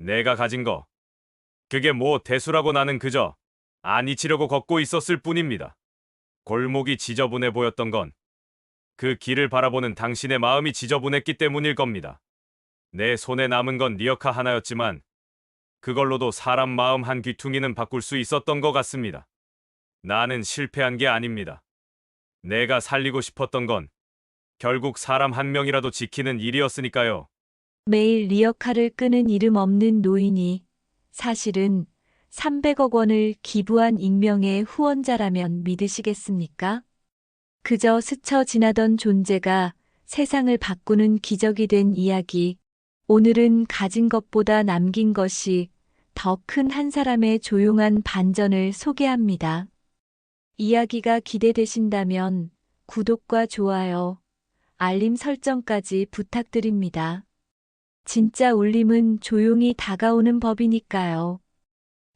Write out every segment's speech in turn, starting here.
내가 가진 거. 그게 뭐 대수라고 나는 그저 안 잊히려고 걷고 있었을 뿐입니다. 골목이 지저분해 보였던 건 그 길을 바라보는 당신의 마음이 지저분했기 때문일 겁니다. 내 손에 남은 건 리어카 하나였지만 그걸로도 사람 마음 한 귀퉁이는 바꿀 수 있었던 것 같습니다. 나는 실패한 게 아닙니다. 내가 살리고 싶었던 건 결국 사람 한 명이라도 지키는 일이었으니까요. 매일 리어카를 끄는 이름 없는 노인이 사실은 300억 원을 기부한 익명의 후원자라면 믿으시겠습니까? 그저 스쳐 지나던 존재가 세상을 바꾸는 기적이 된 이야기. 오늘은 가진 것보다 남긴 것이 더 큰 한 사람의 조용한 반전을 소개합니다. 이야기가 기대되신다면 구독과 좋아요, 알림 설정까지 부탁드립니다. 진짜 울림은 조용히 다가오는 법이니까요.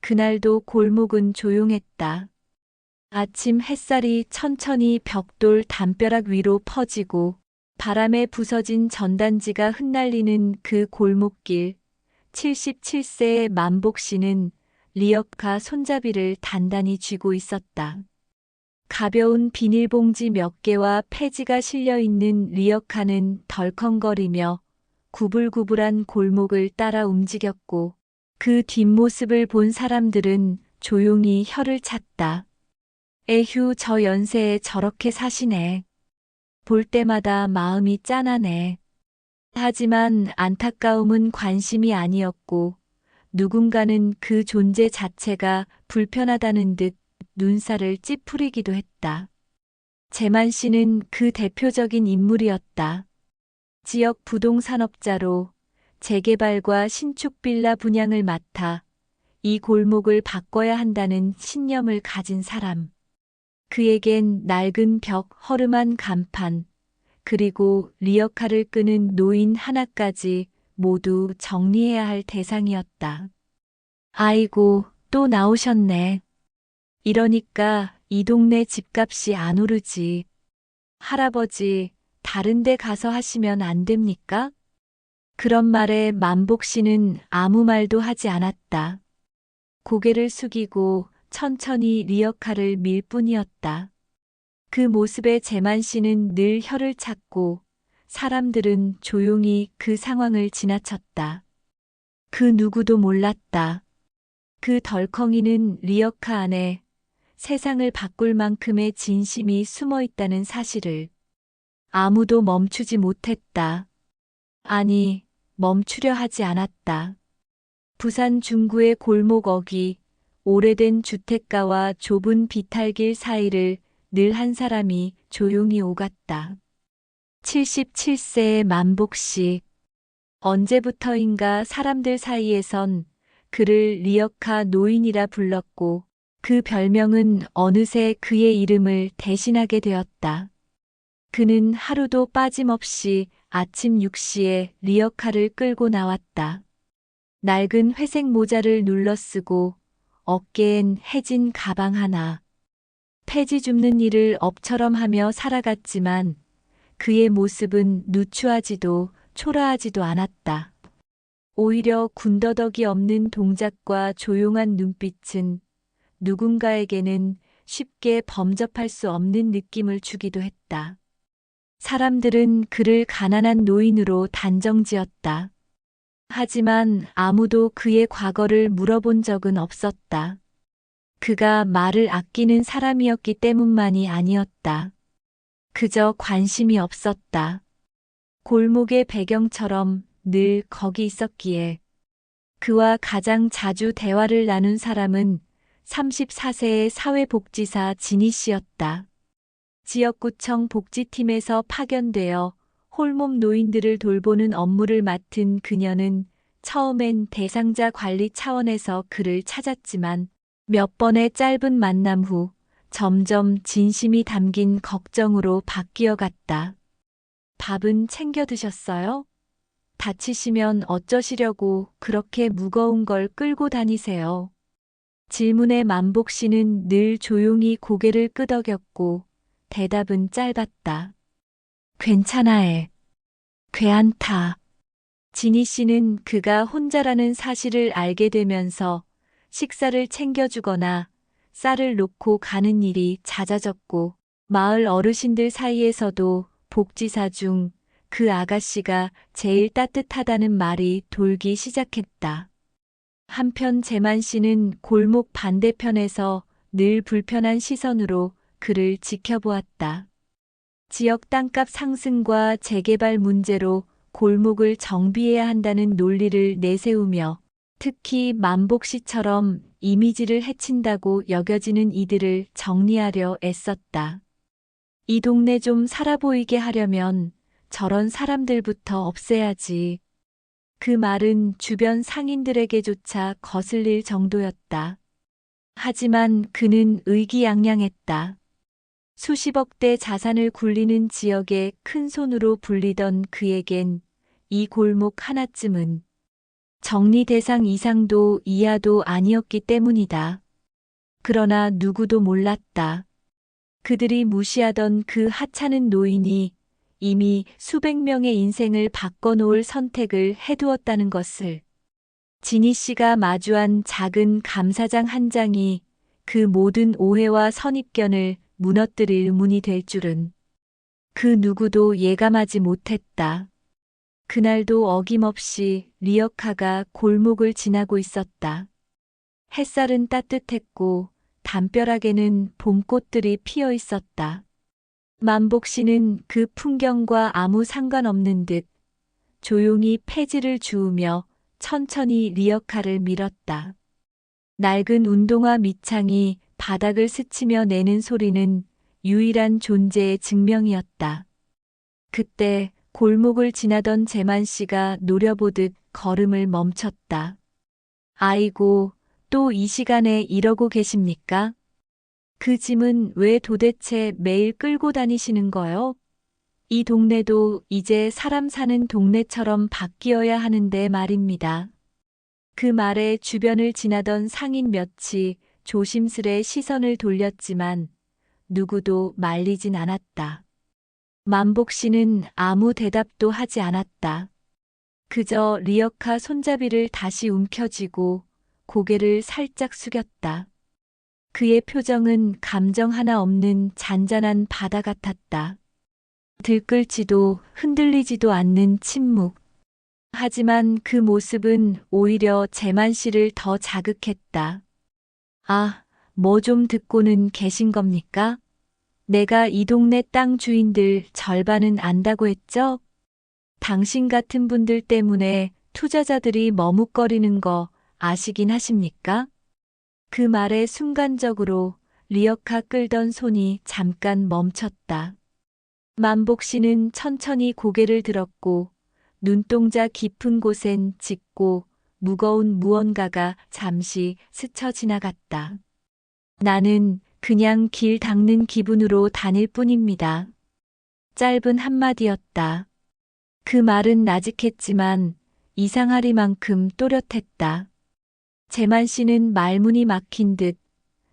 그날도 골목은 조용했다. 아침 햇살이 천천히 벽돌 담벼락 위로 퍼지고 바람에 부서진 전단지가 흩날리는 그 골목길. 77세의 만복 씨는 리어카 손잡이를 단단히 쥐고 있었다. 가벼운 비닐봉지 몇 개와 폐지가 실려 있는 리어카는 덜컹거리며 구불구불한 골목을 따라 움직였고 그 뒷모습을 본 사람들은 조용히 혀를 찼다. 에휴, 저 연세에 저렇게 사시네. 볼 때마다 마음이 짠하네. 하지만 안타까움은 관심이 아니었고 누군가는 그 존재 자체가 불편하다는 듯 눈살을 찌푸리기도 했다. 재만 씨는 그 대표적인 인물이었다. 지역 부동산업자로 재개발과 신축 빌라 분양을 맡아 이 골목을 바꿔야 한다는 신념을 가진 사람. 그에겐 낡은 벽, 허름한 간판, 그리고 리어카를 끄는 노인 하나까지 모두 정리해야 할 대상이었다. 아이고, 또 나오셨네. 이러니까 이 동네 집값이 안 오르지. 할아버지, 다른 데 가서 하시면 안 됩니까? 그런 말에 만복 씨는 아무 말도 하지 않았다. 고개를 숙이고 천천히 리어카를 밀 뿐이었다. 그 모습에 재만 씨는 늘 혀를 찼고 사람들은 조용히 그 상황을 지나쳤다. 그 누구도 몰랐다. 그 덜컹이는 리어카 안에 세상을 바꿀 만큼의 진심이 숨어 있다는 사실을 아무도 멈추지 못했다. 아니, 멈추려 하지 않았다. 부산 중구의 골목 어귀, 오래된 주택가와 좁은 비탈길 사이를 늘 한 사람이 조용히 오갔다. 77세의 만복 씨. 언제부터인가 사람들 사이에선 그를 리어카 노인이라 불렀고 그 별명은 어느새 그의 이름을 대신하게 되었다. 그는 하루도 빠짐없이 아침 6시에 리어카를 끌고 나왔다. 낡은 회색 모자를 눌러쓰고 어깨엔 해진 가방 하나. 폐지 줍는 일을 업처럼 하며 살아갔지만 그의 모습은 누추하지도 초라하지도 않았다. 오히려 군더더기 없는 동작과 조용한 눈빛은 누군가에게는 쉽게 범접할 수 없는 느낌을 주기도 했다. 사람들은 그를 가난한 노인으로 단정지었다. 하지만 아무도 그의 과거를 물어본 적은 없었다. 그가 말을 아끼는 사람이었기 때문만이 아니었다. 그저 관심이 없었다. 골목의 배경처럼 늘 거기 있었기에. 그와 가장 자주 대화를 나눈 사람은 34세의 사회복지사 진희 씨였다. 지역구청 복지팀에서 파견되어 홀몸 노인들을 돌보는 업무를 맡은 그녀는 처음엔 대상자 관리 차원에서 그를 찾았지만 몇 번의 짧은 만남 후 점점 진심이 담긴 걱정으로 바뀌어 갔다. 밥은 챙겨 드셨어요? 다치시면 어쩌시려고 그렇게 무거운 걸 끌고 다니세요? 질문에 만복 씨는 늘 조용히 고개를 끄덕였고 대답은 짧았다. 괜찮아 해. 괜찮다. 진희 씨는 그가 혼자라는 사실을 알게 되면서 식사를 챙겨주거나 쌀을 놓고 가는 일이 잦아졌고, 마을 어르신들 사이에서도 복지사 중 그 아가씨가 제일 따뜻하다는 말이 돌기 시작했다. 한편 재만 씨는 골목 반대편에서 늘 불편한 시선으로 그를 지켜보았다. 지역 땅값 상승과 재개발 문제로 골목을 정비해야 한다는 논리를 내세우며 특히 만복 씨처럼 이미지를 해친다고 여겨지는 이들을 정리하려 애썼다. 이 동네 좀 살아 보이게 하려면 저런 사람들부터 없애야지. 그 말은 주변 상인들에게조차 거슬릴 정도였다. 하지만 그는 의기양양했다. 수십억대 자산을 굴리는 지역의 큰 손으로 불리던 그에겐 이 골목 하나쯤은 정리 대상 이상도 이하도 아니었기 때문이다. 그러나 누구도 몰랐다. 그들이 무시하던 그 하찮은 노인이 이미 수백 명의 인생을 바꿔놓을 선택을 해두었다는 것을. 진희 씨가 마주한 작은 감사장 한 장이 그 모든 오해와 선입견을 무너뜨릴 문이 될 줄은 그 누구도 예감하지 못했다. 그날도 어김없이 리어카가 골목을 지나고 있었다. 햇살은 따뜻했고 담벼락에는 봄꽃들이 피어 있었다. 만복 씨는 그 풍경과 아무 상관없는 듯 조용히 폐지를 주우며 천천히 리어카를 밀었다. 낡은 운동화 밑창이 바닥을 스치며 내는 소리는 유일한 존재의 증명이었다. 그때 골목을 지나던 재만 씨가 노려보듯 걸음을 멈췄다. 아이고, 또 이 시간에 이러고 계십니까? 그 짐은 왜 도대체 매일 끌고 다니시는 거요? 이 동네도 이제 사람 사는 동네처럼 바뀌어야 하는데 말입니다. 그 말에 주변을 지나던 상인 몇이 조심스레 시선을 돌렸지만 누구도 말리진 않았다. 만복 씨는 아무 대답도 하지 않았다. 그저 리어카 손잡이를 다시 움켜쥐고 고개를 살짝 숙였다. 그의 표정은 감정 하나 없는 잔잔한 바다 같았다. 들끓지도 흔들리지도 않는 침묵. 하지만 그 모습은 오히려 재만 씨를 더 자극했다. 아, 뭐 좀 듣고는 계신 겁니까? 내가 이 동네 땅 주인들 절반은 안다고 했죠? 당신 같은 분들 때문에 투자자들이 머뭇거리는 거 아시긴 하십니까? 그 말에 순간적으로 리어카 끌던 손이 잠깐 멈췄다. 만복 씨는 천천히 고개를 들었고 눈동자 깊은 곳엔 짙고 무거운 무언가가 잠시 스쳐 지나갔다. 나는 그냥 길 닦는 기분으로 다닐 뿐입니다. 짧은 한마디였다. 그 말은 나직했지만 이상하리만큼 또렷했다. 재만 씨는 말문이 막힌 듯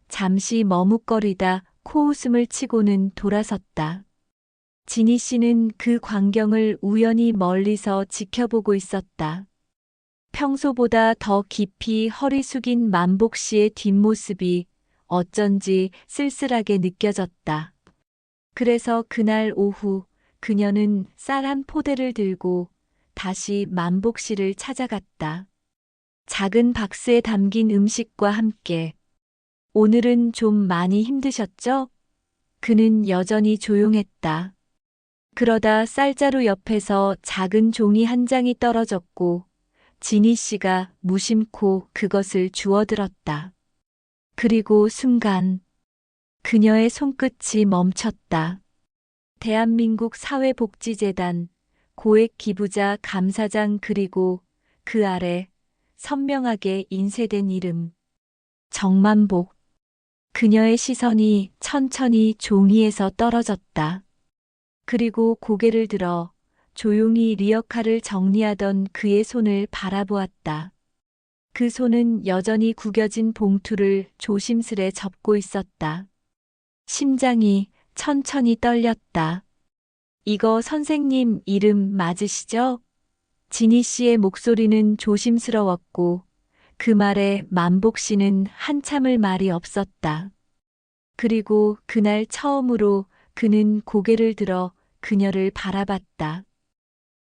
잠시 머뭇거리다 코웃음을 치고는 돌아섰다. 진희 씨는 그 광경을 우연히 멀리서 지켜보고 있었다. 평소보다 더 깊이 허리 숙인 만복 씨의 뒷모습이 어쩐지 쓸쓸하게 느껴졌다. 그래서 그날 오후 그녀는 쌀 한 포대를 들고 다시 만복 씨를 찾아갔다. 작은 박스에 담긴 음식과 함께. 오늘은 좀 많이 힘드셨죠? 그는 여전히 조용했다. 그러다 쌀자루 옆에서 작은 종이 한 장이 떨어졌고 진희 씨가 무심코 그것을 주워들었다. 그리고 순간 그녀의 손끝이 멈췄다. 대한민국 사회복지재단 고액 기부자 감사장 그리고 그 아래 선명하게 인쇄된 이름 정만복. 그녀의 시선이 천천히 종이에서 떨어졌다. 그리고 고개를 들어 조용히 리어카를 정리하던 그의 손을 바라보았다. 그 손은 여전히 구겨진 봉투를 조심스레 접고 있었다. 심장이 천천히 떨렸다. 이거 선생님 이름 맞으시죠? 진희 씨의 목소리는 조심스러웠고 그 말에 만복 씨는 한참을 말이 없었다. 그리고 그날 처음으로 그는 고개를 들어 그녀를 바라봤다.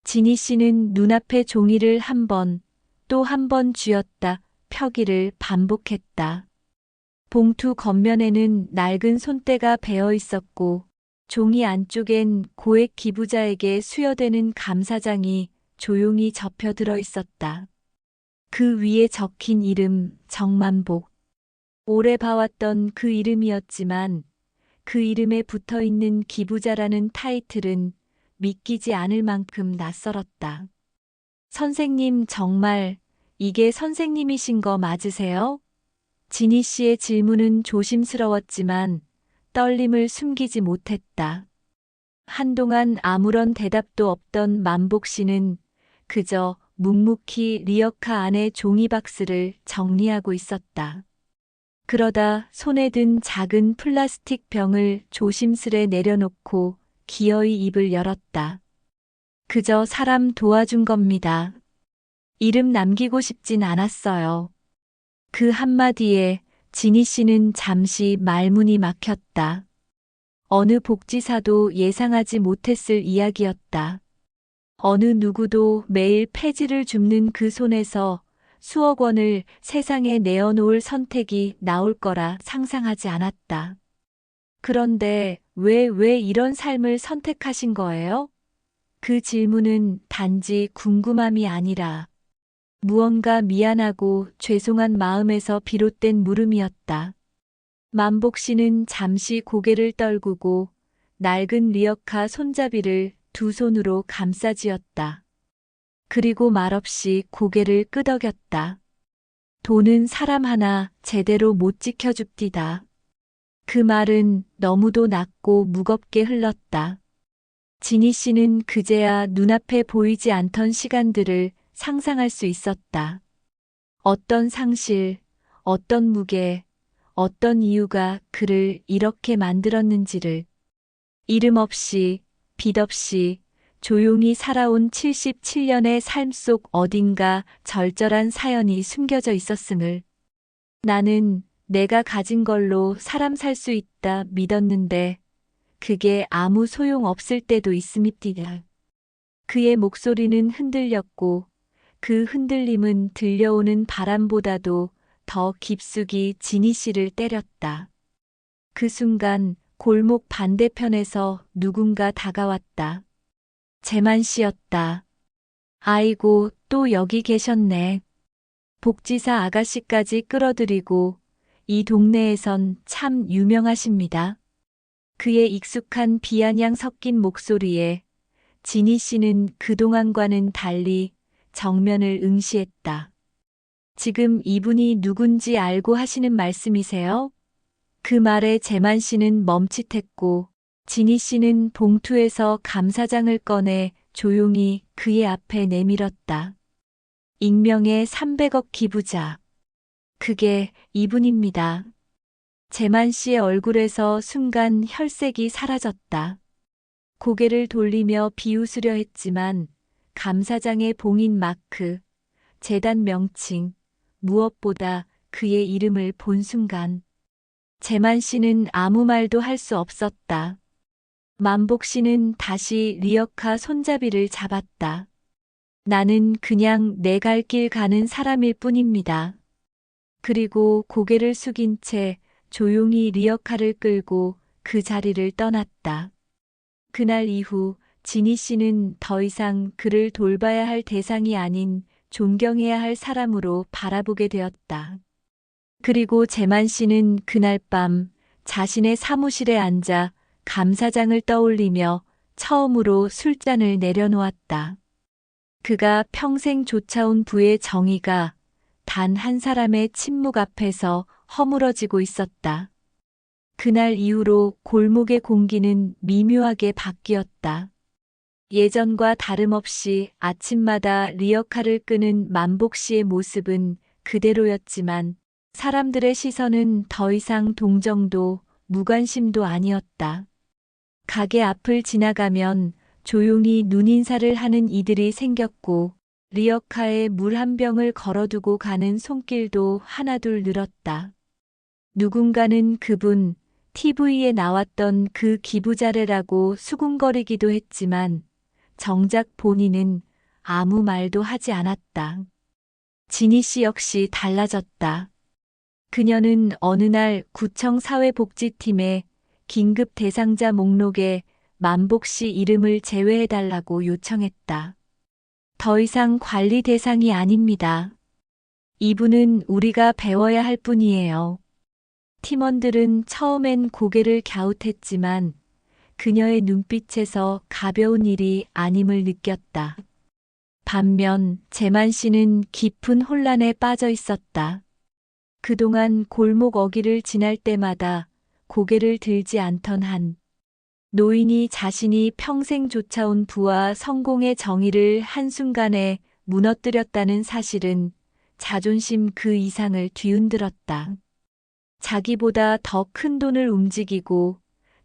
진희 씨는 눈앞에 종이를 한 번, 또 한 번 쥐었다 펴기를 반복했다. 봉투 겉면에는 낡은 손때가 베어 있었고 종이 안쪽엔 고액 기부자에게 수여되는 감사장이 조용히 접혀 들어 있었다. 그 위에 적힌 이름 정만복. 오래 봐왔던 그 이름이었지만 그 이름에 붙어 있는 기부자라는 타이틀은 믿기지 않을 만큼 낯설었다. 선생님, 정말 이게 선생님이신 거 맞으세요? 진희 씨의 질문은 조심스러웠지만 떨림을 숨기지 못했다. 한동안 아무런 대답도 없던 만복 씨는 그저 묵묵히 리어카 안에 종이박스를 정리하고 있었다. 그러다 손에 든 작은 플라스틱 병을 조심스레 내려놓고 기어이 입을 열었다. 그저 사람 도와준 겁니다. 이름 남기고 싶진 않았어요. 그 한마디에 진희 씨는 잠시 말문이 막혔다. 어느 복지사도 예상하지 못했을 이야기였다. 어느 누구도 매일 폐지를 줍는 그 손에서 수억 원을 세상에 내어놓을 선택이 나올 거라 상상하지 않았다. 그런데 왜 이런 삶을 선택하신 거예요? 그 질문은 단지 궁금함이 아니라 무언가 미안하고 죄송한 마음에서 비롯된 물음이었다. 만복 씨는 잠시 고개를 떨구고 낡은 리어카 손잡이를 두 손으로 감싸쥐었다. 그리고 말없이 고개를 끄덕였다. 돈은 사람 하나 제대로 못 지켜줍디다. 그 말은 너무도 낮고 무겁게 흘렀다. 진희 씨는 그제야 눈앞에 보이지 않던 시간들을 상상할 수 있었다. 어떤 상실, 어떤 무게, 어떤 이유가 그를 이렇게 만들었는지를. 이름 없이, 빚 없이, 조용히 살아온 77년의 삶 속 어딘가 절절한 사연이 숨겨져 있었음을. 나는 내가 가진 걸로 사람 살 수 있다 믿었는데 그게 아무 소용 없을 때도 있음입니다. 그의 목소리는 흔들렸고 그 흔들림은 들려오는 바람보다도 더 깊숙이 진희 씨를 때렸다. 그 순간 골목 반대편에서 누군가 다가왔다. 재만 씨였다. 아이고, 또 여기 계셨네. 복지사 아가씨까지 끌어들이고 이 동네에선 참 유명하십니다. 그의 익숙한 비아냥 섞인 목소리에 진희 씨는 그동안과는 달리 정면을 응시했다. 지금 이분이 누군지 알고 하시는 말씀이세요? 그 말에 재만 씨는 멈칫했고 진희 씨는 봉투에서 감사장을 꺼내 조용히 그의 앞에 내밀었다. 익명의 300억 기부자. 그게 이분입니다. 재만 씨의 얼굴에서 순간 혈색이 사라졌다. 고개를 돌리며 비웃으려 했지만 감사장의 봉인 마크, 재단 명칭, 무엇보다 그의 이름을 본 순간 재만 씨는 아무 말도 할 수 없었다. 만복 씨는 다시 리어카 손잡이를 잡았다. 나는 그냥 내 갈 길 가는 사람일 뿐입니다. 그리고 고개를 숙인 채 조용히 리어카를 끌고 그 자리를 떠났다. 그날 이후 진희 씨는 더 이상 그를 돌봐야 할 대상이 아닌 존경해야 할 사람으로 바라보게 되었다. 그리고 재만 씨는 그날 밤 자신의 사무실에 앉아 감사장을 떠올리며 처음으로 술잔을 내려놓았다. 그가 평생 쫓아온 부의 정의가 단 한 사람의 침묵 앞에서 허물어지고 있었다. 그날 이후로 골목의 공기는 미묘하게 바뀌었다. 예전과 다름없이 아침마다 리어카를 끄는 만복 씨의 모습은 그대로였지만 사람들의 시선은 더 이상 동정도 무관심도 아니었다. 가게 앞을 지나가면 조용히 눈인사를 하는 이들이 생겼고 리어카에 물 한 병을 걸어두고 가는 손길도 하나둘 늘었다. 누군가는 그분 TV에 나왔던 그 기부자래라고 수군거리기도 했지만 정작 본인은 아무 말도 하지 않았다. 진희 씨 역시 달라졌다. 그녀는 어느 날 구청 사회복지팀에 긴급 대상자 목록에 만복 씨 이름을 제외해달라고 요청했다. 더 이상 관리 대상이 아닙니다. 이분은 우리가 배워야 할 분이에요. 팀원들은 처음엔 고개를 갸웃했지만 그녀의 눈빛에서 가벼운 일이 아님을 느꼈다. 반면 재만 씨는 깊은 혼란에 빠져 있었다. 그동안 골목 어귀를 지날 때마다 고개를 들지 않던 한 노인이 자신이 평생 쫓아온 부와 성공의 정의를 한순간에 무너뜨렸다는 사실은 자존심 그 이상을 뒤흔들었다. 자기보다 더 큰 돈을 움직이고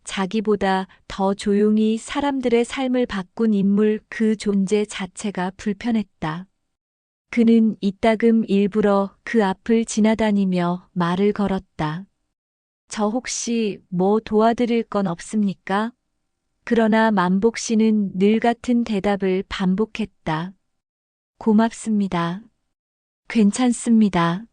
자기보다 더 조용히 사람들의 삶을 바꾼 인물 그 존재 자체가 불편했다. 그는 이따금 일부러 그 앞을 지나다니며 말을 걸었다. 저 혹시 뭐 도와드릴 건 없습니까? 그러나 만복 씨는 늘 같은 대답을 반복했다. 고맙습니다. 괜찮습니다.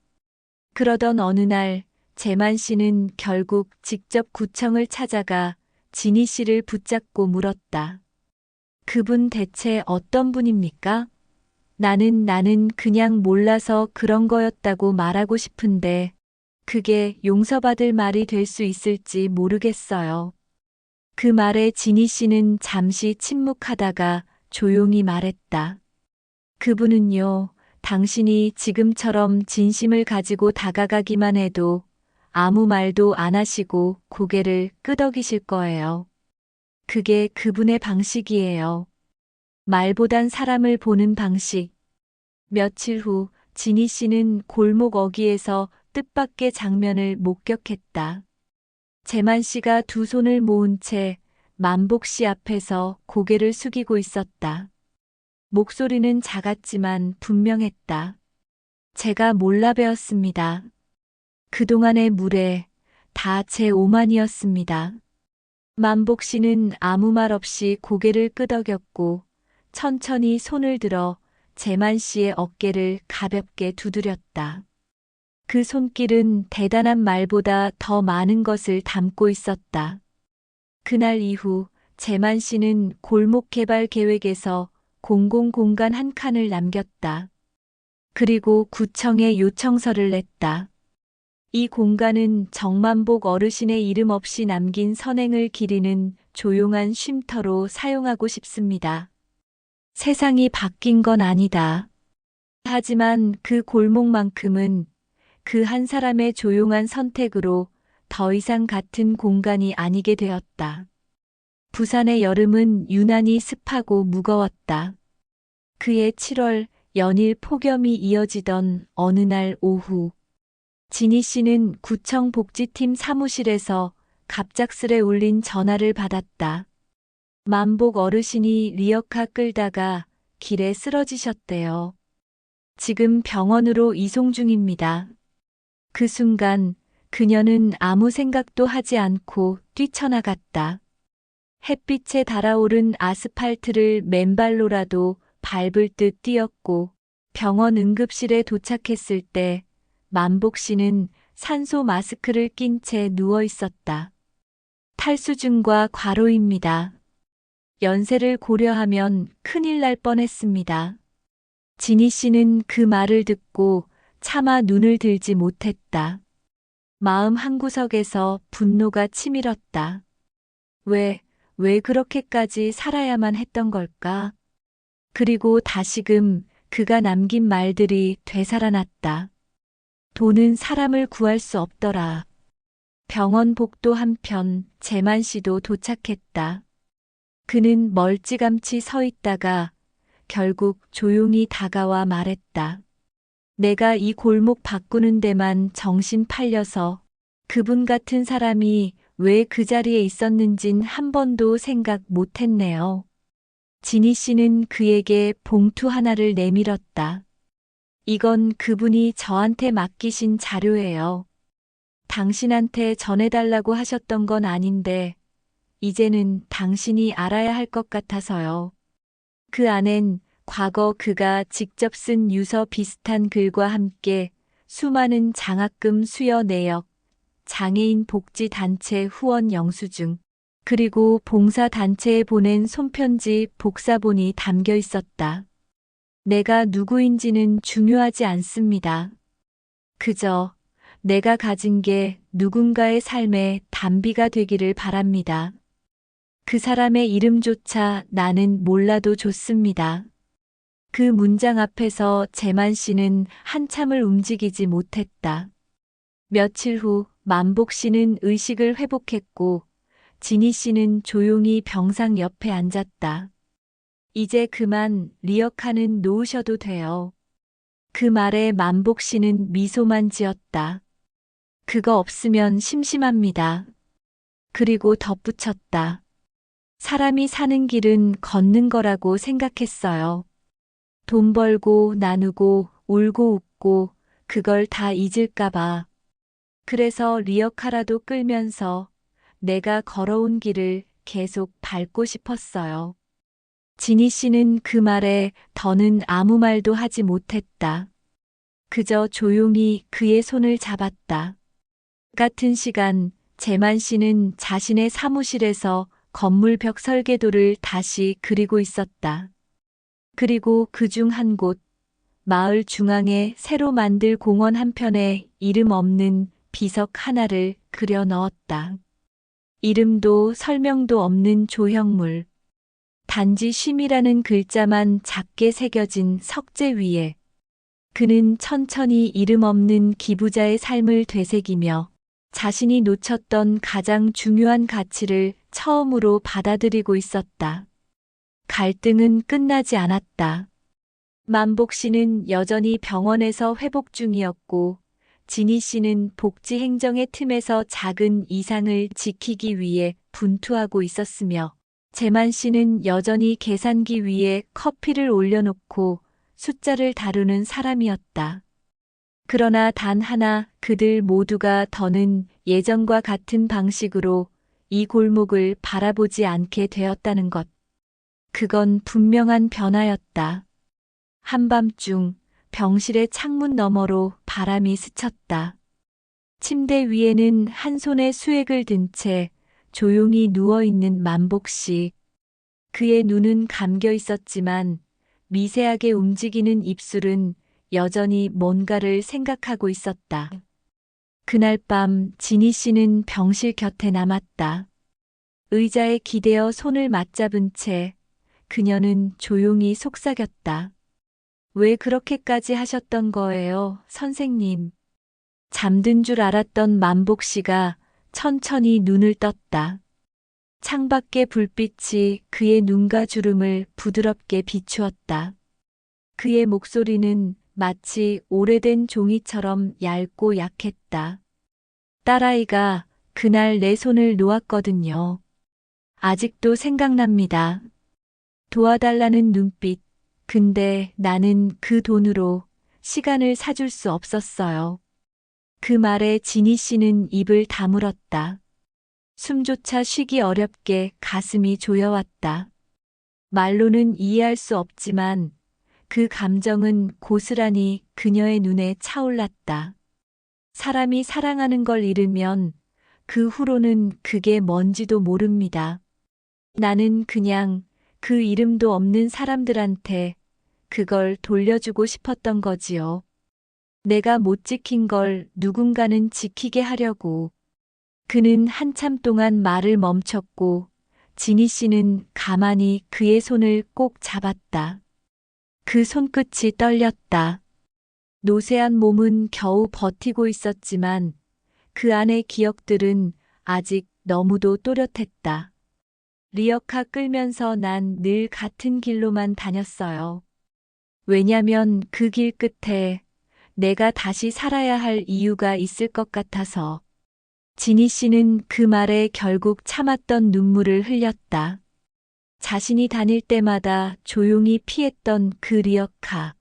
그러던 어느 날 재만 씨는 결국 직접 구청을 찾아가 진희 씨를 붙잡고 물었다. 그분 대체 어떤 분입니까? 나는 그냥 몰라서 그런 거였다고 말하고 싶은데 그게 용서받을 말이 될 수 있을지 모르겠어요. 그 말에 진희 씨는 잠시 침묵하다가 조용히 말했다. 그분은요, 당신이 지금처럼 진심을 가지고 다가가기만 해도 아무 말도 안 하시고 고개를 끄덕이실 거예요. 그게 그분의 방식이에요. 말보단 사람을 보는 방식. 며칠 후 진희 씨는 골목 어귀에서 뜻밖의 장면을 목격했다. 재만 씨가 두 손을 모은 채 만복 씨 앞에서 고개를 숙이고 있었다. 목소리는 작았지만 분명했다. 제가 몰라 배웠습니다. 그동안의 무례 다 제 오만이었습니다. 만복 씨는 아무 말 없이 고개를 끄덕였고 천천히 손을 들어 재만 씨의 어깨를 가볍게 두드렸다. 그 손길은 대단한 말보다 더 많은 것을 담고 있었다. 그날 이후 재만 씨는 골목 개발 계획에서 공공공간 한 칸을 남겼다. 그리고 구청에 요청서를 냈다. 이 공간은 정만복 어르신의 이름 없이 남긴 선행을 기리는 조용한 쉼터로 사용하고 싶습니다. 세상이 바뀐 건 아니다. 하지만 그 골목만큼은 그 한 사람의 조용한 선택으로 더 이상 같은 공간이 아니게 되었다. 부산의 여름은 유난히 습하고 무거웠다. 그해 7월 연일 폭염이 이어지던 어느 날 오후, 진희 씨는 구청 복지팀 사무실에서 갑작스레 울린 전화를 받았다. 만복 어르신이 리어카 끌다가 길에 쓰러지셨대요. 지금 병원으로 이송 중입니다. 그 순간 그녀는 아무 생각도 하지 않고 뛰쳐나갔다. 햇빛에 달아오른 아스팔트를 맨발로라도 밟을 듯 뛰었고 병원 응급실에 도착했을 때 만복 씨는 산소 마스크를 낀 채 누워 있었다. 탈수증과 과로입니다. 연세를 고려하면 큰일 날 뻔했습니다. 진희 씨는 그 말을 듣고 차마 눈을 들지 못했다. 마음 한구석에서 분노가 치밀었다. 왜 그렇게까지 살아야만 했던 걸까? 그리고 다시금 그가 남긴 말들이 되살아났다. 돈은 사람을 구할 수 없더라. 병원 복도 한편 재만 씨도 도착했다. 그는 멀찌감치 서 있다가 결국 조용히 다가와 말했다. 내가 이 골목 바꾸는 데만 정신 팔려서 그분 같은 사람이 왜 그 자리에 있었는진 한 번도 생각 못했네요. 지니 씨는 그에게 봉투 하나를 내밀었다. 이건 그분이 저한테 맡기신 자료예요. 당신한테 전해달라고 하셨던 건 아닌데, 이제는 당신이 알아야 할 것 같아서요. 그 안엔 과거 그가 직접 쓴 유서 비슷한 글과 함께 수많은 장학금 수여 내역, 장애인 복지 단체 후원 영수증, 그리고 봉사 단체에 보낸 손편지 복사본이 담겨 있었다. 내가 누구인지는 중요하지 않습니다. 그저 내가 가진 게 누군가의 삶의 단비가 되기를 바랍니다. 그 사람의 이름조차 나는 몰라도 좋습니다. 그 문장 앞에서 재만 씨는 한참을 움직이지 못했다. 며칠 후 만복 씨는 의식을 회복했고 지니 씨는 조용히 병상 옆에 앉았다. 이제 그만 리어카는 놓으셔도 돼요. 그 말에 만복 씨는 미소만 지었다. 그거 없으면 심심합니다. 그리고 덧붙였다. 사람이 사는 길은 걷는 거라고 생각했어요. 돈 벌고 나누고 울고 웃고 그걸 다 잊을까봐. 그래서 리어카라도 끌면서 내가 걸어온 길을 계속 밟고 싶었어요. 지니 씨는 그 말에 더는 아무 말도 하지 못했다. 그저 조용히 그의 손을 잡았다. 같은 시간 재만 씨는 자신의 사무실에서 건물 벽 설계도를 다시 그리고 있었다. 그리고 그중 한 곳, 마을 중앙에 새로 만들 공원 한편에 이름 없는 비석 하나를 그려 넣었다. 이름도 설명도 없는 조형물. 단지 쉼이라는 글자만 작게 새겨진 석재 위에 그는 천천히 이름 없는 기부자의 삶을 되새기며 자신이 놓쳤던 가장 중요한 가치를 처음으로 받아들이고 있었다. 갈등은 끝나지 않았다. 만복 씨는 여전히 병원에서 회복 중이었고 지니 씨는 복지 행정의 틈에서 작은 이상을 지키기 위해 분투하고 있었으며 재만 씨는 여전히 계산기 위에 커피를 올려놓고 숫자를 다루는 사람이었다. 그러나 단 하나 그들 모두가 더는 예전과 같은 방식으로 이 골목을 바라보지 않게 되었다는 것. 그건 분명한 변화였다. 한밤중 병실의 창문 너머로 바람이 스쳤다. 침대 위에는 한 손에 수액을 든 채 조용히 누워있는 만복 씨. 그의 눈은 감겨 있었지만 미세하게 움직이는 입술은 여전히 뭔가를 생각하고 있었다. 그날 밤 지니 씨는 병실 곁에 남았다. 의자에 기대어 손을 맞잡은 채 그녀는 조용히 속삭였다. 왜 그렇게까지 하셨던 거예요, 선생님? 잠든 줄 알았던 만복 씨가 천천히 눈을 떴다. 창밖의 불빛이 그의 눈과 주름을 부드럽게 비추었다. 그의 목소리는 마치 오래된 종이처럼 얇고 약했다. 딸아이가 그날 내 손을 놓았거든요. 아직도 생각납니다. 도와달라는 눈빛. 근데 나는 그 돈으로 시간을 사줄 수 없었어요. 그 말에 지니 씨는 입을 다물었다. 숨조차 쉬기 어렵게 가슴이 조여왔다. 말로는 이해할 수 없지만 그 감정은 고스란히 그녀의 눈에 차올랐다. 사람이 사랑하는 걸 잃으면 그 후로는 그게 뭔지도 모릅니다. 나는 그냥 그 이름도 없는 사람들한테 그걸 돌려주고 싶었던 거지요. 내가 못 지킨 걸 누군가는 지키게 하려고. 그는 한참 동안 말을 멈췄고 지니 씨는 가만히 그의 손을 꼭 잡았다. 그 손끝이 떨렸다. 노쇠한 몸은 겨우 버티고 있었지만 그 안의 기억들은 아직 너무도 또렷했다. 리어카 끌면서 난 늘 같은 길로만 다녔어요. 왜냐면 그 길 끝에 내가 다시 살아야 할 이유가 있을 것 같아서. 지니 씨는 그 말에 결국 참았던 눈물을 흘렸다. 자신이 다닐 때마다 조용히 피했던 그 리어카.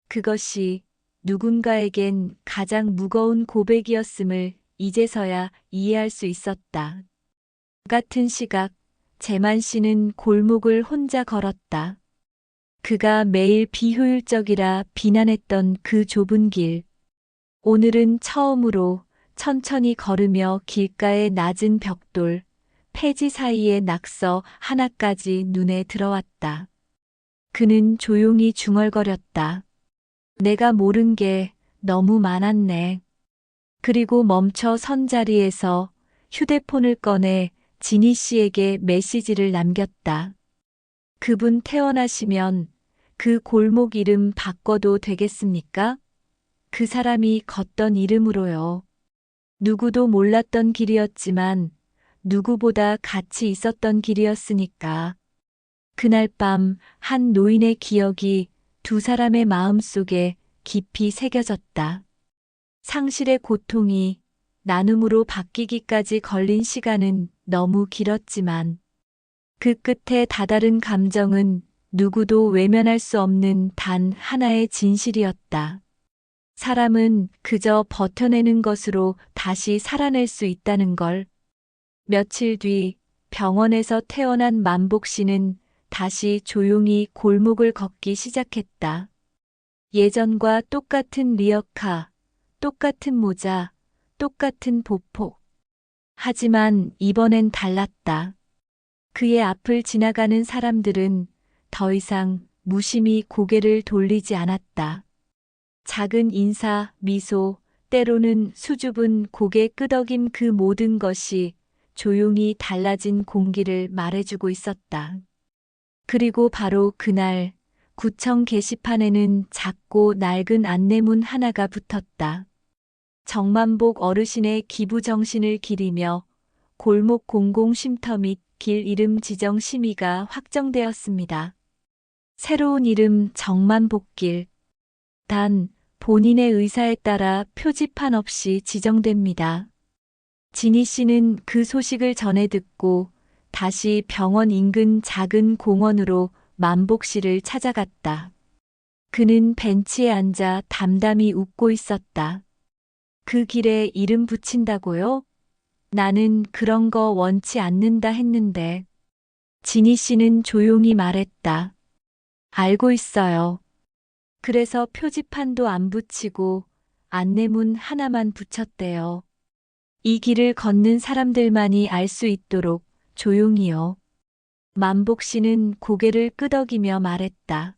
그것이 누군가에겐 가장 무거운 고백이었음을 이제서야 이해할 수 있었다. 같은 시각, 재만 씨는 골목을 혼자 걸었다. 그가 매일 비효율적이라 비난했던 그 좁은 길. 오늘은 처음으로 천천히 걸으며 길가의 낮은 벽돌, 폐지 사이의 낙서 하나까지 눈에 들어왔다. 그는 조용히 중얼거렸다. 내가 모른 게 너무 많았네. 그리고 멈춰 선 자리에서 휴대폰을 꺼내 지니 씨에게 메시지를 남겼다. 그분 퇴원하시면 그 골목 이름 바꿔도 되겠습니까? 그 사람이 걷던 이름으로요. 누구도 몰랐던 길이었지만 누구보다 가치 있었던 길이었으니까. 그날 밤 한 노인의 기억이 두 사람의 마음속에 깊이 새겨졌다. 상실의 고통이 나눔으로 바뀌기까지 걸린 시간은 너무 길었지만 그 끝에 다다른 감정은 누구도 외면할 수 없는 단 하나의 진실이었다. 사람은 그저 버텨내는 것으로 다시 살아낼 수 있다는 걸. 며칠 뒤 병원에서 퇴원한 만복 씨는 다시 조용히 골목을 걷기 시작했다. 예전과 똑같은 리어카, 똑같은 모자, 똑같은 보폭. 하지만 이번엔 달랐다. 그의 앞을 지나가는 사람들은 더 이상 무심히 고개를 돌리지 않았다. 작은 인사, 미소, 때로는 수줍은 고개 끄덕임 그 모든 것이 조용히 달라진 공기를 말해주고 있었다. 그리고 바로 그날 구청 게시판에는 작고 낡은 안내문 하나가 붙었다. 정만복 어르신의 기부 정신을 기리며 골목 공공 쉼터 및 길 이름 지정 심의가 확정되었습니다. 새로운 이름 정만복길. 단 본인의 의사에 따라 표지판 없이 지정됩니다. 지니 씨는 그 소식을 전해 듣고 다시 병원 인근 작은 공원으로 만복 씨를 찾아갔다. 그는 벤치에 앉아 담담히 웃고 있었다. 그 길에 이름 붙인다고요? 나는 그런 거 원치 않는다 했는데. 지니 씨는 조용히 말했다. 알고 있어요. 그래서 표지판도 안 붙이고 안내문 하나만 붙였대요. 이 길을 걷는 사람들만이 알 수 있도록 조용히요. 만복 씨는 고개를 끄덕이며 말했다.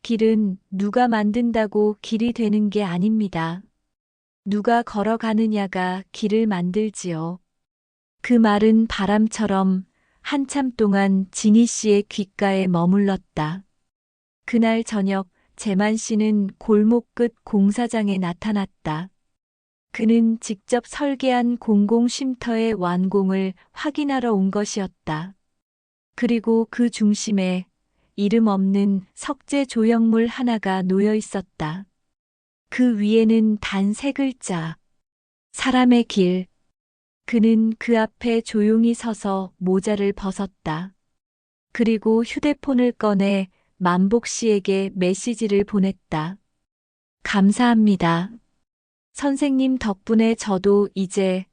길은 누가 만든다고 길이 되는 게 아닙니다. 누가 걸어가느냐가 길을 만들지요. 그 말은 바람처럼 한참 동안 지니 씨의 귓가에 머물렀다. 그날 저녁 재만 씨는 골목 끝 공사장에 나타났다. 그는 직접 설계한 공공 쉼터의 완공을 확인하러 온 것이었다. 그리고 그 중심에 이름 없는 석재 조형물 하나가 놓여 있었다. 그 위에는 단 3글자. 사람의 길. 그는 그 앞에 조용히 서서 모자를 벗었다. 그리고 휴대폰을 꺼내 만복 씨에게 메시지를 보냈다. 감사합니다. 선생님 덕분에 저도 이제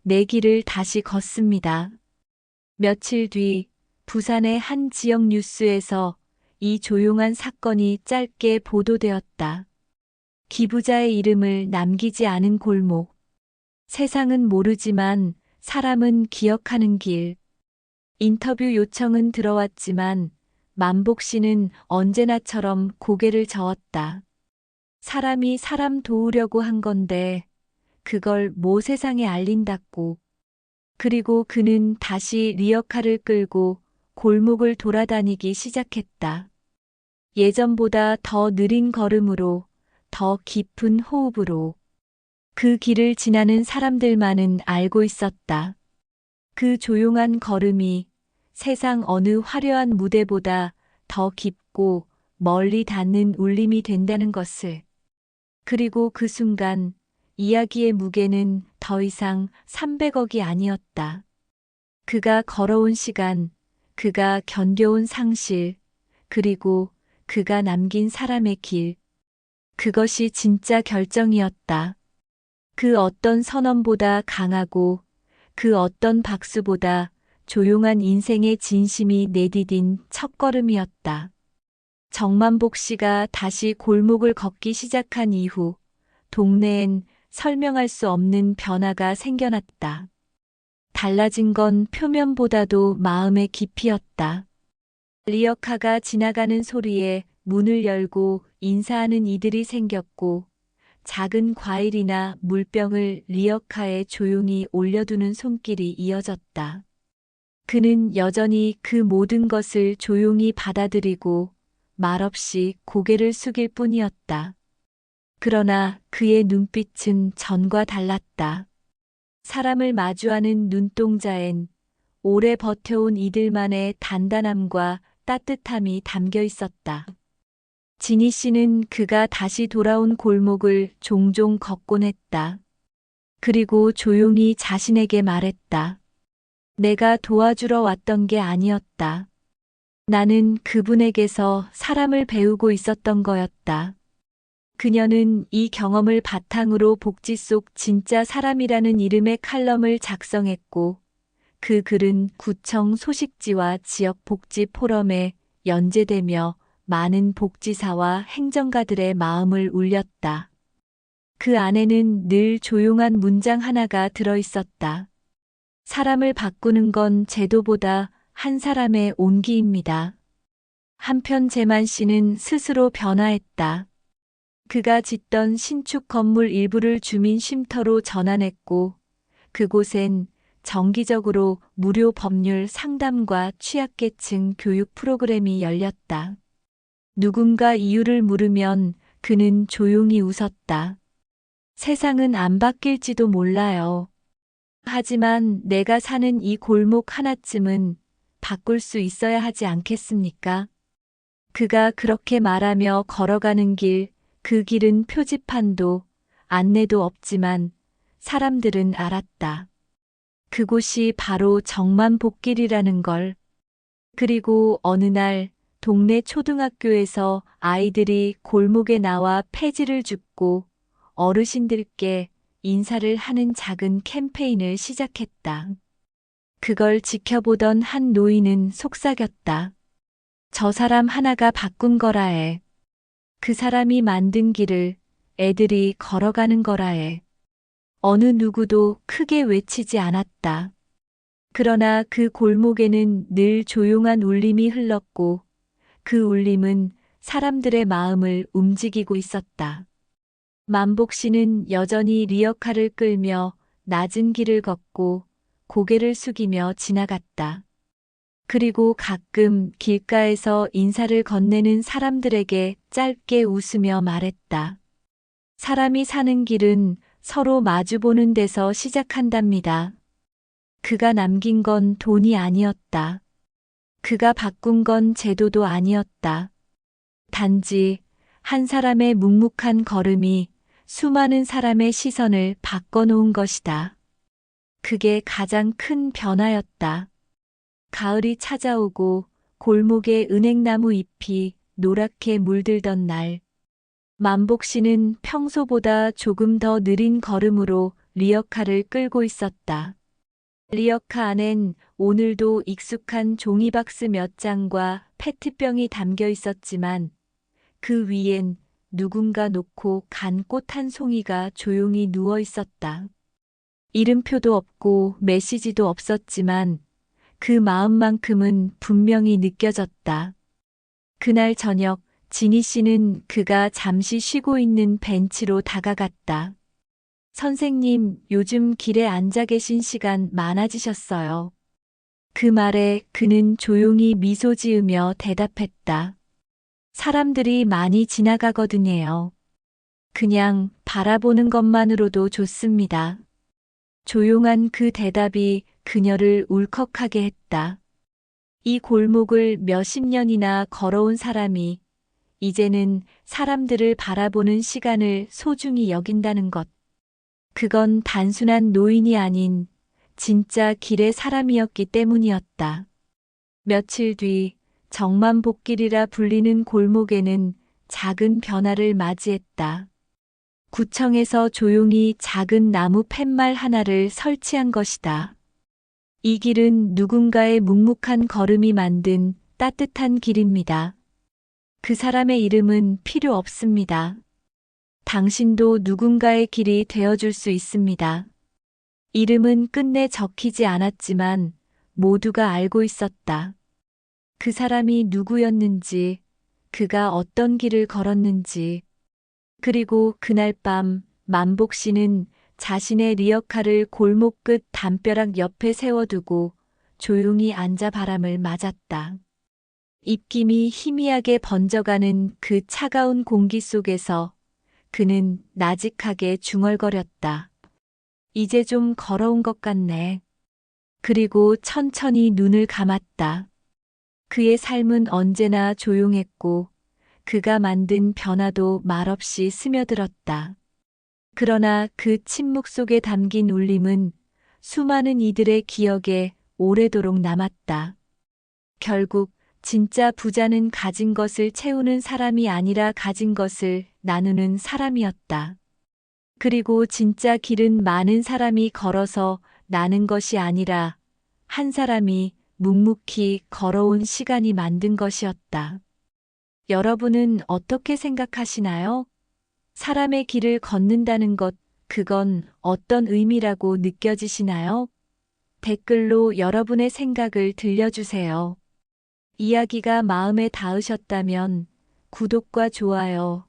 내 길을 다시 걷습니다. 며칠 뒤 부산의 한 지역 뉴스에서 이 조용한 사건이 짧게 보도되었다. 기부자의 이름을 남기지 않은 골목. 세상은 모르지만 사람은 기억하는 길. 인터뷰 요청은 들어왔지만 만복 씨는 언제나처럼 고개를 저었다. 사람이 사람 도우려고 한 건데 그걸 모 세상에 알린다고. 그리고 그는 다시 리어카를 끌고 골목을 돌아다니기 시작했다. 예전보다 더 느린 걸음으로, 더 깊은 호흡으로. 그 길을 지나는 사람들만은 알고 있었다. 그 조용한 걸음이 세상 어느 화려한 무대보다 더 깊고 멀리 닿는 울림이 된다는 것을. 그리고 그 순간 이야기의 무게는 더 이상 300억이 아니었다. 그가 걸어온 시간, 그가 견뎌온 상실, 그리고 그가 남긴 사람의 길. 그것이 진짜 결정이었다. 그 어떤 선언보다 강하고 그 어떤 박수보다 조용한 인생의 진심이 내디딘 첫걸음이었다. 정만복 씨가 다시 골목을 걷기 시작한 이후 동네엔 설명할 수 없는 변화가 생겨났다. 달라진 건 표면보다도 마음의 깊이였다. 리어카가 지나가는 소리에 문을 열고 인사하는 이들이 생겼고 작은 과일이나 물병을 리어카에 조용히 올려두는 손길이 이어졌다. 그는 여전히 그 모든 것을 조용히 받아들이고 말없이 고개를 숙일 뿐이었다. 그러나 그의 눈빛은 전과 달랐다. 사람을 마주하는 눈동자엔 오래 버텨온 이들만의 단단함과 따뜻함이 담겨 있었다. 지니 씨는 그가 다시 돌아온 골목을 종종 걷곤 했다. 그리고 조용히 자신에게 말했다. 내가 도와주러 왔던 게 아니었다. 나는 그분에게서 사람을 배우고 있었던 거였다. 그녀는 이 경험을 바탕으로 복지 속 진짜 사람이라는 이름의 칼럼을 작성했고, 그 글은 구청 소식지와 지역 복지 포럼에 연재되며 많은 복지사와 행정가들의 마음을 울렸다. 그 안에는 늘 조용한 문장 하나가 들어 있었다. 사람을 바꾸는 건 제도보다 한 사람의 온기입니다. 한편 재만 씨는 스스로 변화했다. 그가 짓던 신축 건물 일부를 주민 쉼터로 전환했고, 그곳엔 정기적으로 무료 법률 상담과 취약계층 교육 프로그램이 열렸다. 누군가 이유를 물으면 그는 조용히 웃었다. 세상은 안 바뀔지도 몰라요. 하지만 내가 사는 이 골목 하나쯤은 바꿀 수 있어야 하지 않겠습니까? 그가 그렇게 말하며 걸어가는 길, 그 길은 표지판도 안내도 없지만 사람들은 알았다. 그곳이 바로 정만복길이라는 걸. 그리고 어느 날 동네 초등학교에서 아이들이 골목에 나와 폐지를 줍고 어르신들께 인사를 하는 작은 캠페인을 시작했다. 그걸 지켜보던 한 노인은 속삭였다. 저 사람 하나가 바꾼 거라 해. 그 사람이 만든 길을 애들이 걸어가는 거라 해. 어느 누구도 크게 외치지 않았다. 그러나 그 골목에는 늘 조용한 울림이 흘렀고 그 울림은 사람들의 마음을 움직이고 있었다. 만복 씨는 여전히 리어카를 끌며 낮은 길을 걷고 고개를 숙이며 지나갔다. 그리고 가끔 길가에서 인사를 건네는 사람들에게 짧게 웃으며 말했다. 사람이 사는 길은 서로 마주보는 데서 시작한답니다. 그가 남긴 건 돈이 아니었다. 그가 바꾼 건 제도도 아니었다. 단지 한 사람의 묵묵한 걸음이 수많은 사람의 시선을 바꿔놓은 것이다. 그게 가장 큰 변화였다. 가을이 찾아오고 골목에 은행나무 잎이 노랗게 물들던 날, 만복 씨는 평소보다 조금 더 느린 걸음으로 리어카를 끌고 있었다. 리어카 안엔 오늘도 익숙한 종이박스 몇 장과 페트병이 담겨 있었지만 그 위엔 누군가 놓고 간 꽃 한 송이가 조용히 누워 있었다. 이름표도 없고 메시지도 없었지만 그 마음만큼은 분명히 느껴졌다. 그날 저녁 지니 씨는 그가 잠시 쉬고 있는 벤치로 다가갔다. 선생님, 요즘 길에 앉아 계신 시간 많아지셨어요. 그 말에 그는 조용히 미소 지으며 대답했다. 사람들이 많이 지나가거든요. 그냥 바라보는 것만으로도 좋습니다. 조용한 그 대답이 그녀를 울컥하게 했다. 이 골목을 몇십 년이나 걸어온 사람이 이제는 사람들을 바라보는 시간을 소중히 여긴다는 것. 그건 단순한 노인이 아닌 진짜 길의 사람이었기 때문이었다. 며칠 뒤 정만복길이라 불리는 골목에는 작은 변화를 맞이했다. 구청에서 조용히 작은 나무 팻말 하나를 설치한 것이다. 이 길은 누군가의 묵묵한 걸음이 만든 따뜻한 길입니다. 그 사람의 이름은 필요 없습니다. 당신도 누군가의 길이 되어줄 수 있습니다. 이름은 끝내 적히지 않았지만 모두가 알고 있었다. 그 사람이 누구였는지, 그가 어떤 길을 걸었는지, 그리고 그날 밤 만복 씨는 자신의 리어카를 골목 끝 담벼락 옆에 세워두고 조용히 앉아 바람을 맞았다. 입김이 희미하게 번져가는 그 차가운 공기 속에서 그는 나직하게 중얼거렸다. 이제 좀 걸어온 것 같네. 그리고 천천히 눈을 감았다. 그의 삶은 언제나 조용했고 그가 만든 변화도 말없이 스며들었다. 그러나 그 침묵 속에 담긴 울림은 수많은 이들의 기억에 오래도록 남았다. 결국 진짜 부자는 가진 것을 채우는 사람이 아니라 가진 것을 나누는 사람이었다. 그리고 진짜 길은 많은 사람이 걸어서 나는 것이 아니라 한 사람이 묵묵히 걸어온 시간이 만든 것이었다. 여러분은 어떻게 생각하시나요? 사람의 길을 걷는다는 것, 그건 어떤 의미라고 느껴지시나요? 댓글로 여러분의 생각을 들려주세요. 이야기가 마음에 닿으셨다면 구독과 좋아요,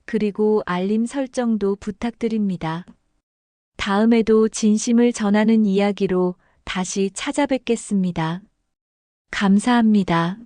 그리고 알림 설정도 부탁드립니다. 다음에도 진심을 전하는 이야기로 다시 찾아뵙겠습니다. 감사합니다.